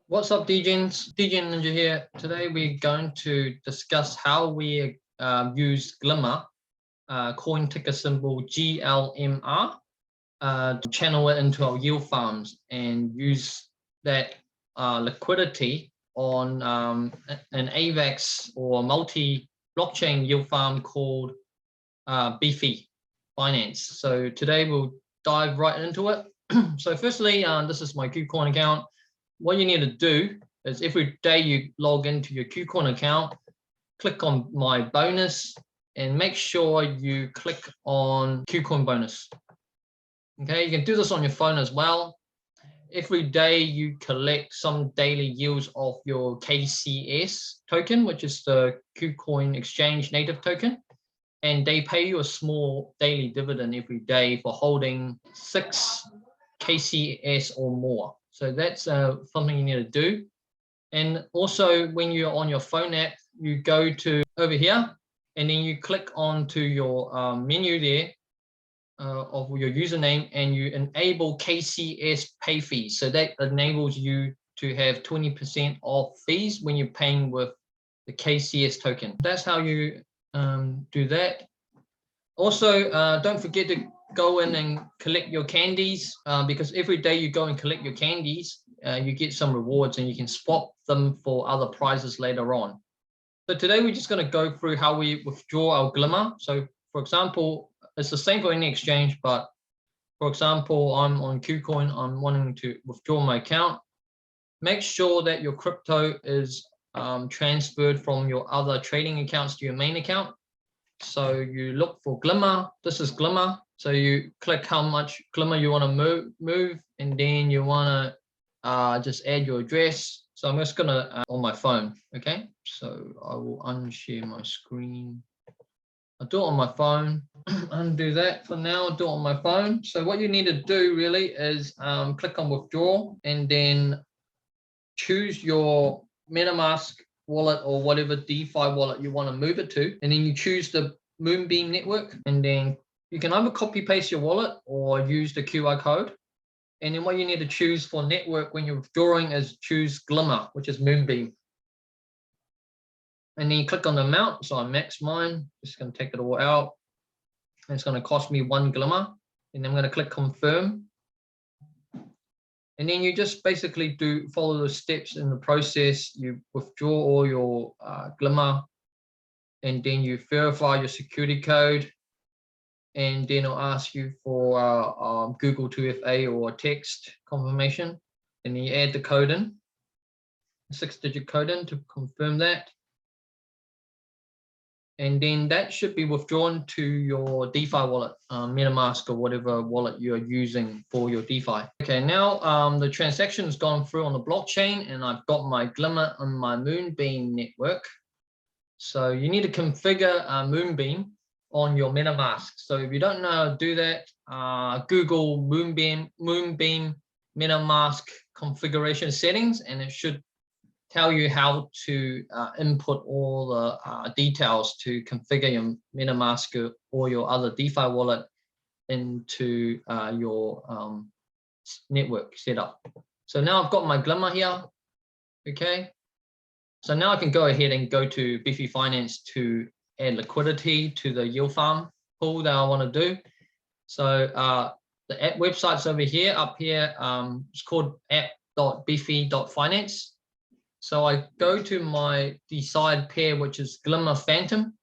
What's up, Degens? Degenninja here. Today we're going to discuss how we use GLMR, coin ticker symbol GLMR, to channel it into our yield farms and use that liquidity on an AVAX or multi-blockchain yield farm called Beefy Binance. So today we'll dive right into it. So firstly, this is my Kucoin account. What you need to do is every day you log into your Kucoin account, click on my bonus and make sure you click on Kucoin bonus. Okay, you can do this on your phone as well. Every day you collect some daily yields of your KCS token, which is the Kucoin exchange native token. And they pay you a small daily dividend every day for holding 6 KCS or more. So that's something you need to do. And also when you're on your phone app, you go to over here and then you click onto your menu there of your username and you enable KCS pay fees. So that enables you to have 20% off fees when you're paying with the KCS token. That's how you do that. Also, don't forget to go in and collect your candies because every day you go and collect your candies, you get some rewards and you can swap them for other prizes later on. So today we're just going to go through how we withdraw our GLMR. So for example, it's the same for any exchange, but for example, I'm on Kucoin, I'm wanting to withdraw my account. Make sure that your crypto is transferred from your other trading accounts to your main account. So you look for GLMR. This is GLMR. So you click how much GLMR you want to move, and then you want to just add your address. So I'm just gonna on my phone. Okay. So I will unshare my screen. I'll do it on my phone. Undo that for now. I'll do it on my phone. So what you need to do really is click on withdraw and then choose your MetaMask wallet or whatever DeFi wallet you want to move it to, and then you choose the Moonbeam network, and then you can either copy paste your wallet or use the QR code. And then what you need to choose for network when you're withdrawing is choose GLMR, which is Moonbeam. And then you click on the amount. So I max mine, just going to take it all out. And it's going to cost me 1 GLMR. And I'm going to click confirm. And then you just basically follow the steps in the process. You withdraw all your GLMR, and then you verify your security code, and then it'll ask you for Google 2FA or text confirmation, and then you add the code in, a 6-digit code in to confirm that. And then that should be withdrawn to your DeFi wallet, MetaMask or whatever wallet you're using for your DeFi. Okay, now the transaction's gone through on the blockchain and I've got my GLMR on my Moonbeam network. So you need to configure Moonbeam on your MetaMask. So if you don't know how to do that, Google Moonbeam MetaMask configuration settings, and it should tell you how to input all the details to configure your MetaMask or your other DeFi wallet into your network setup. So now I've got my GLMR here. Okay. So now I can go ahead and go to Beefy Finance to add liquidity to the yield farm pool that I want to do. So the app website's over here, up here. It's called app.beefy.finance. So I go to my decide pair, which is GLMR Fantom.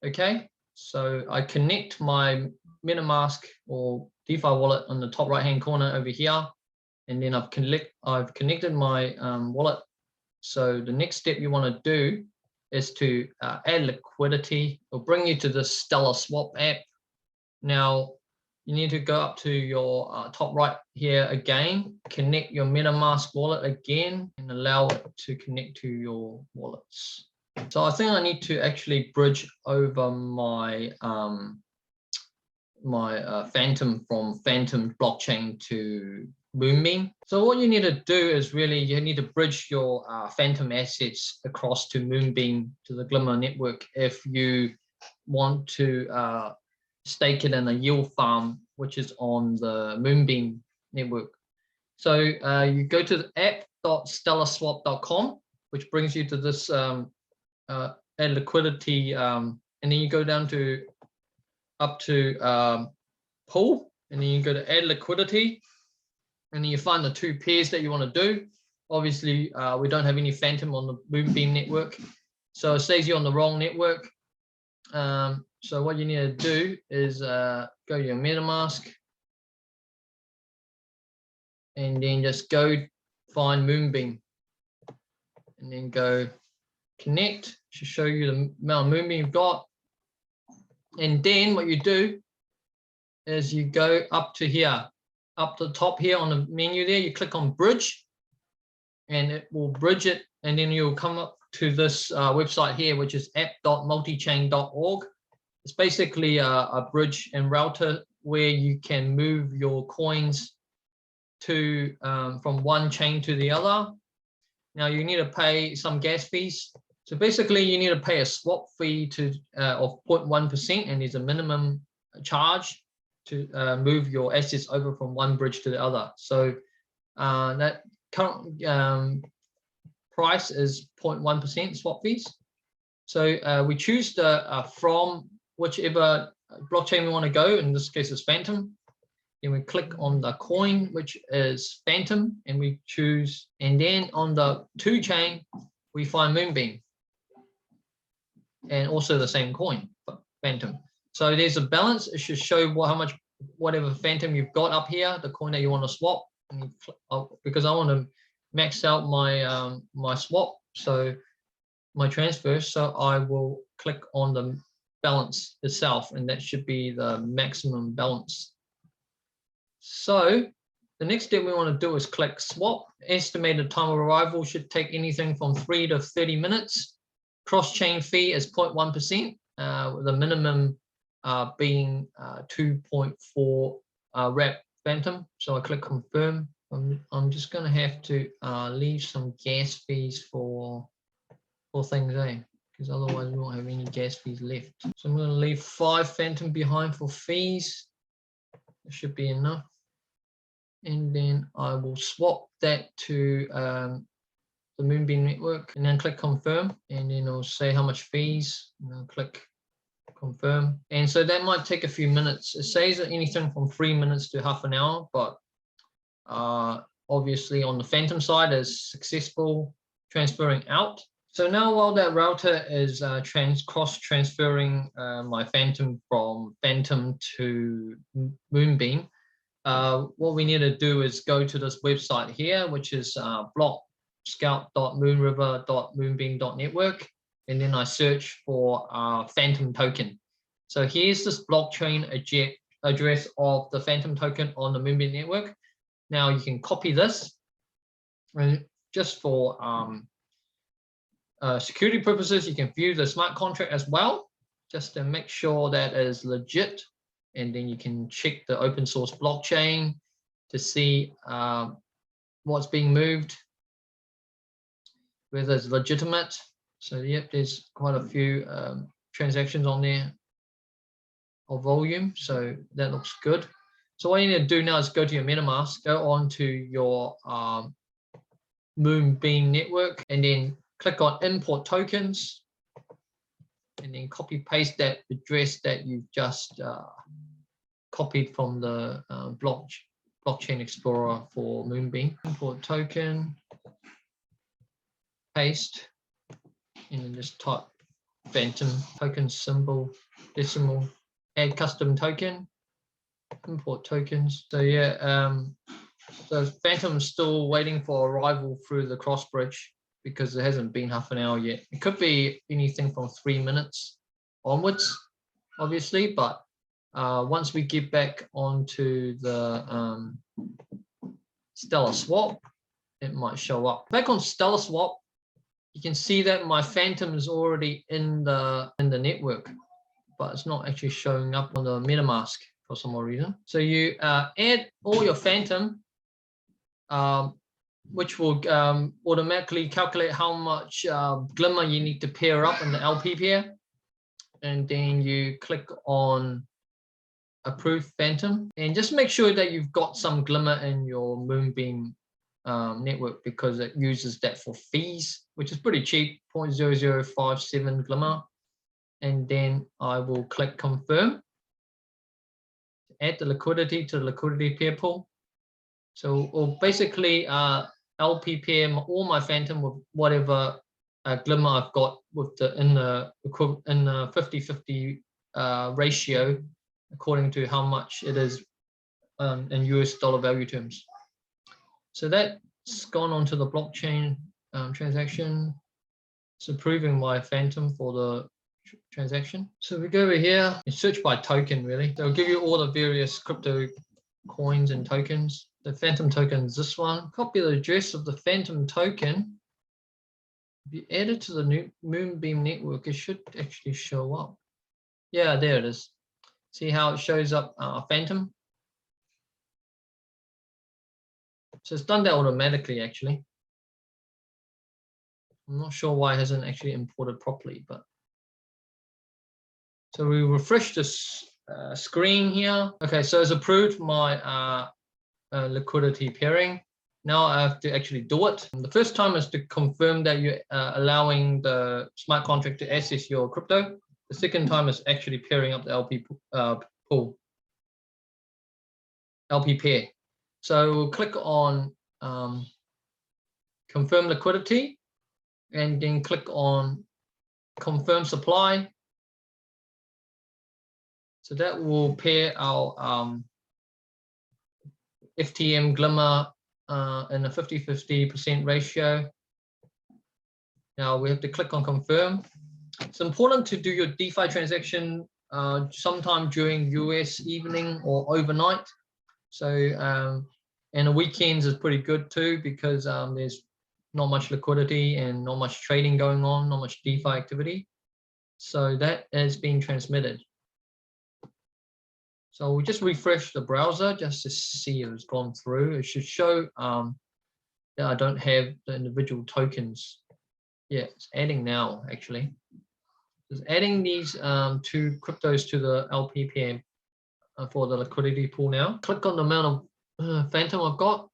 Okay, so I connect my MetaMask or DeFi wallet on the top right-hand corner over here, and then I've connected my wallet. So the next step you want to do is to add liquidity. It'll bring you to the Stellaswap app. Now you need to go up to your top right here again, connect your MetaMask wallet again, and allow it to connect to your wallets. So I think I need to actually bridge over my Fantom from Fantom blockchain to Moonbeam. So what you need to do is really you need to bridge your Fantom assets across to Moonbeam, to the GLMR network, if you want to stake it in a yield farm, which is on the Moonbeam network. So you go to the app X-STELLASwap.com, which brings you to this add liquidity, and then you go down to up to pool, and then you go to add liquidity, and then you find the two pairs that you want to do. Obviously, we don't have any Fantom on the Moonbeam network, so it says you're on the wrong network. So what you need to do is go to your MetaMask, and then just go find Moonbeam, and then go connect. Should show you the amount of Moonbeam you've got, and then what you do is you go up to here, up the top here on the menu there. You click on bridge, and it will bridge it, and then you'll come up to this website here, which is app.multichain.org. It's basically a bridge and router where you can move your coins to from one chain to the other. Now you need to pay some gas fees. So basically you need to pay a swap fee to of 0.1%, and there's a minimum charge to move your assets over from one bridge to the other. So that current price is 0.1% swap fees. So we choose the from whichever blockchain we want to go. In this case, it's Fantom. Then we click on the coin, which is Fantom, and we choose. And then on the two chain, we find Moonbeam, and also the same coin, Fantom. So there's a balance. It should show how much, whatever Fantom you've got up here, the coin that you want to swap. And because I want to max out my my swap, so my transfer, so I will click on the balance itself, and that should be the maximum balance. So the next step we want to do is click swap. Estimated time of arrival should take anything from 3 to 30 minutes. Cross-chain fee is 0.1%, with the minimum being 2.4 wrap Fantom. So I click confirm. I'm just going to have to leave some gas fees for things, because otherwise we won't have any gas fees left. So I'm going to leave 5 Fantom behind for fees. It should be enough. And then I will swap that to the Moonbeam network, and then click confirm, and then I'll say how much fees, and I'll click confirm. And so that might take a few minutes. It says anything from 3 minutes to half an hour, but obviously on the Fantom side is successful transferring out. So now while that router is cross transferring my Fantom from Fantom to Moonbeam, what we need to do is go to this website here, which is blockscout.moonriver.moonbeam.network, and then I search for Fantom token. So here's this blockchain address of the Fantom token on the Moonbeam network. Now you can copy this, and just for security purposes, you can view the smart contract as well, just to make sure that is legit. And then you can check the open source blockchain to see what's being moved, whether it's legitimate. So yep, there's quite a few transactions on there of volume, so that looks good. So what you need to do now is go to your MetaMask, go on to your Moonbeam network, and then click on import tokens, and then copy paste that address that you've just copied from the blockchain explorer for Moonbeam. Import token, paste, and then just type Fantom token symbol decimal, add custom token, import tokens. So yeah, so Fantom's still waiting for arrival through the cross bridge, because it hasn't been half an hour yet. It could be anything from 3 minutes onwards, obviously, but once we get back onto the Stellaswap, it might show up. Back on Stellaswap, you can see that my Fantom is already in the network, but it's not actually showing up on the MetaMask for some more reason. So you add all your Fantom, which will automatically calculate how much Glimmer you need to pair up in the LP pair, and then you click on approve Fantom, and just make sure that you've got some Glimmer in your Moonbeam network because it uses that for fees, which is pretty cheap, 0.0057 GLMR. And then I will click confirm, add the liquidity to the liquidity pair pool. So, or basically LP pair all my Fantom with whatever GLMR I've got with the in the 50-50 ratio, according to how much it is in US dollar value terms. So that's gone onto the blockchain transaction. It's approving my Fantom for the transaction. So we go over here and search by token, really. They'll give you all the various crypto coins and tokens. The Fantom token is this one. Copy the address of the Fantom token. If you add it to the new Moonbeam network, it should actually show up. Yeah, there it is. See how it shows up Fantom? So it's done that automatically, actually. I'm not sure why it hasn't actually imported properly, but so we refresh this screen here. Okay, so it's approved my liquidity pairing. Now I have to actually do it. The first time is to confirm that you're allowing the smart contract to access your crypto. The second time is actually pairing up the LP pool, LP pair. So we'll click on confirm liquidity and then click on confirm supply. So that will pair our FTM-GLMR in a 50-50% ratio. Now we have to click on confirm. It's important to do your DeFi transaction sometime during US evening or overnight. So and the weekends is pretty good too, because there's not much liquidity and not much trading going on, not much DeFi activity. So that has been transmitted. So we just refresh the browser just to see if it's gone through. It should show that I don't have the individual tokens. Yeah, it's adding now, actually. It's adding these two cryptos to the LP pair for the liquidity pool now. Click on the amount of Fantom I've got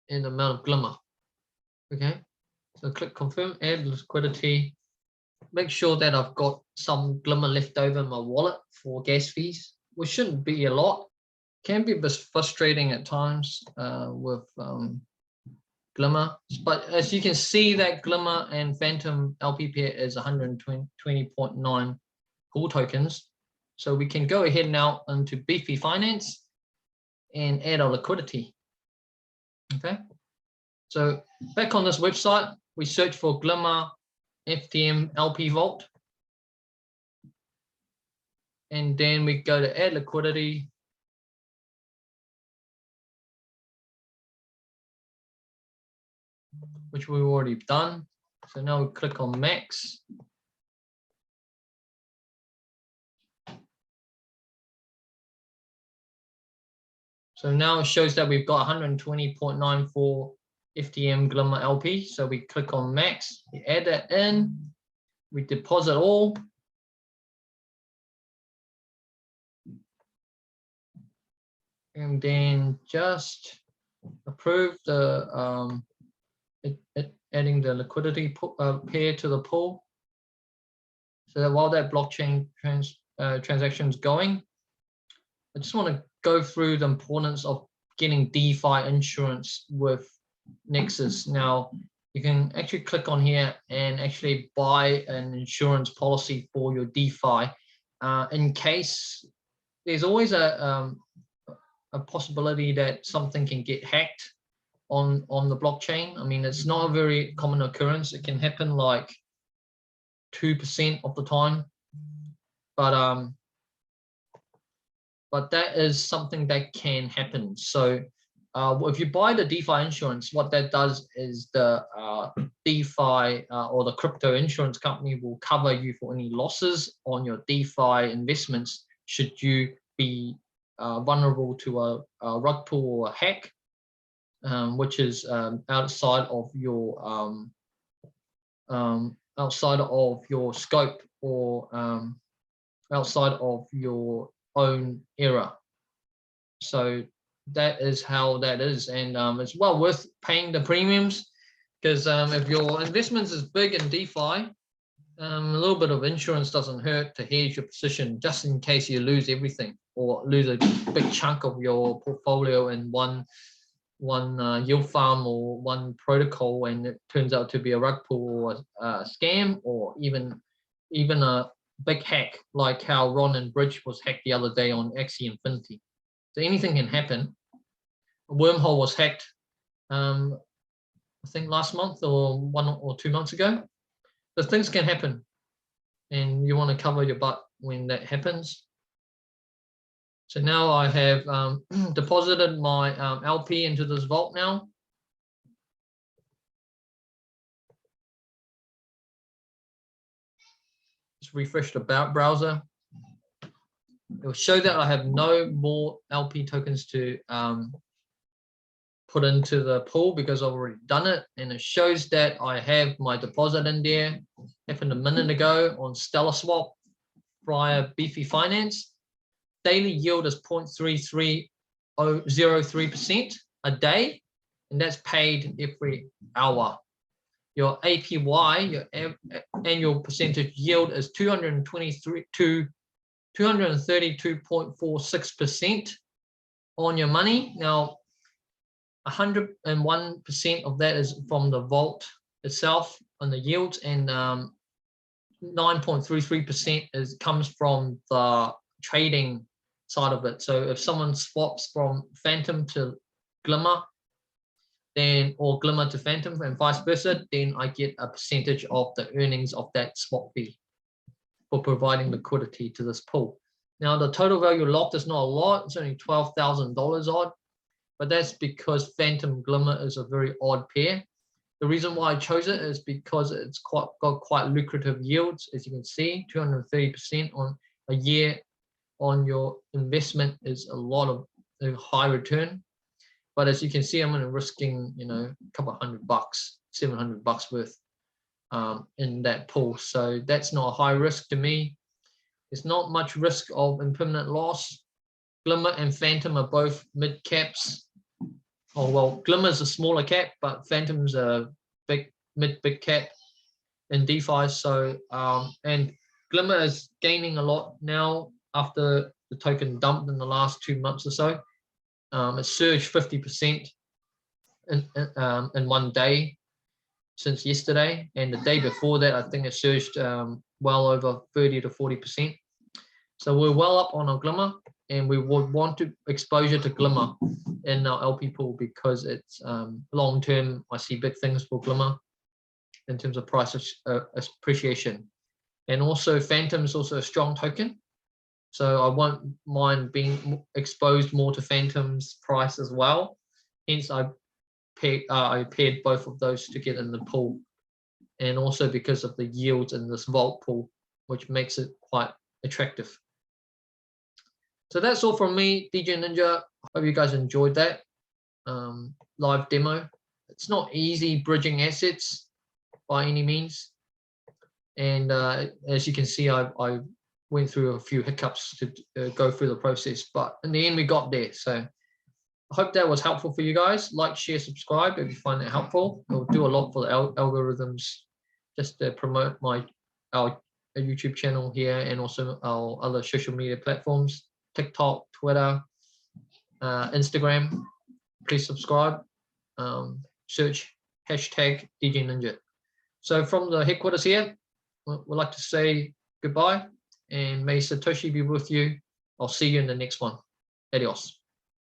and the amount of GLMR. Okay, so click confirm, add liquidity. Make sure that I've got some GLMR left over in my wallet for gas fees, which shouldn't be a lot. Can be a bit frustrating at times with GLMR, but as you can see, that GLMR and Fantom LP pair is 120.9 pool tokens. So we can go ahead now into Beefy Finance and add our liquidity. Okay, so back on this website, we search for GLMR FTM LP Vault, and then we go to add liquidity. Which we've already done. So now we click on max. So now it shows that we've got 120.94 FTM-GLMR LP. So we click on max, we add that in, we deposit all. And then just approve the adding the liquidity pair to the pool. So that while that blockchain transaction is going, I just want to go through the importance of getting DeFi insurance with Nexus. Now, you can actually click on here and actually buy an insurance policy for your DeFi in case there's always a possibility that something can get hacked on the blockchain. I mean, it's not a very common occurrence. It can happen like 2% of the time, but that is something that can happen. So if you buy the DeFi insurance, what that does is the DeFi or the crypto insurance company will cover you for any losses on your DeFi investments should you be vulnerable to a rug pull or a hack, which is outside of your scope or outside of your own era. So that is how that is, and it's well worth paying the premiums, because if your investments is big in DeFi, a little bit of insurance doesn't hurt to hedge your position just in case you lose everything or lose a big chunk of your portfolio in one yield farm or one protocol, and it turns out to be a rug pull or a scam, or even a big hack like how Ron and Bridge was hacked the other day on Axie Infinity. So anything can happen. A wormhole was hacked, I think last month or 1 or 2 months ago. So things can happen, and you want to cover your butt when that happens. So now I have deposited my LP into this vault now. Just refresh the browser. It will show that I have no more LP tokens to put into the pool because I've already done it, and it shows that I have my deposit in there. Happened a minute ago on Stellaswap via Beefy Finance. Daily yield is 0.3303% a day, and that's paid every hour. Your APY, your annual percentage yield, is 232.46% on your money. Now, 101% of that is from the vault itself on the yields, and 9.33% comes from the trading side of it. So if someone swaps from Fantom to GLMR, then, or GLMR to Fantom and vice versa, then I get a percentage of the earnings of that swap fee for providing liquidity to this pool. Now the total value locked is not a lot, it's only $12,000 odd, but that's because Fantom GLMR is a very odd pair. The reason why I chose it is because it's got quite lucrative yields. As you can see, 230% on a year on your investment is a lot of a high return. But as you can see, I'm only risking, a couple of $100, $700 worth in that pool. So that's not a high risk to me. There's not much risk of impermanent loss. GLMR and Fantom are both mid caps. Oh, well, GLMR is a smaller cap, but Fantom's a big cap in DeFi. So, and GLMR is gaining a lot now after the token dumped in the last 2 months or so. It surged 50% in 1 day since yesterday, and the day before that, I think it surged well over 30 to 40%. So we're well up on our GLMR, and we would want to exposure to GLMR in our LP pool because it's long term. I see big things for GLMR in terms of price appreciation, and also Fantom is also a strong token, so I won't mind being exposed more to Fantom's price as well. Hence, I paired both of those together in the pool, and also because of the yields in this vault pool, which makes it quite attractive. So that's all from me, degenninja. Hope you guys enjoyed that live demo. It's not easy bridging assets by any means, and as you can see, I went through a few hiccups to go through the process, but in the end we got there. So I hope that was helpful for you guys. Like, share, subscribe if you find it helpful. It'll do a lot for the algorithms just to promote our YouTube channel here, and also our other social media platforms, TikTok, Twitter, Instagram. Please subscribe. Search hashtag degenninja. So from the headquarters here, we'd like to say goodbye, and may Satoshi be with you. I'll see you in the next one. Adios.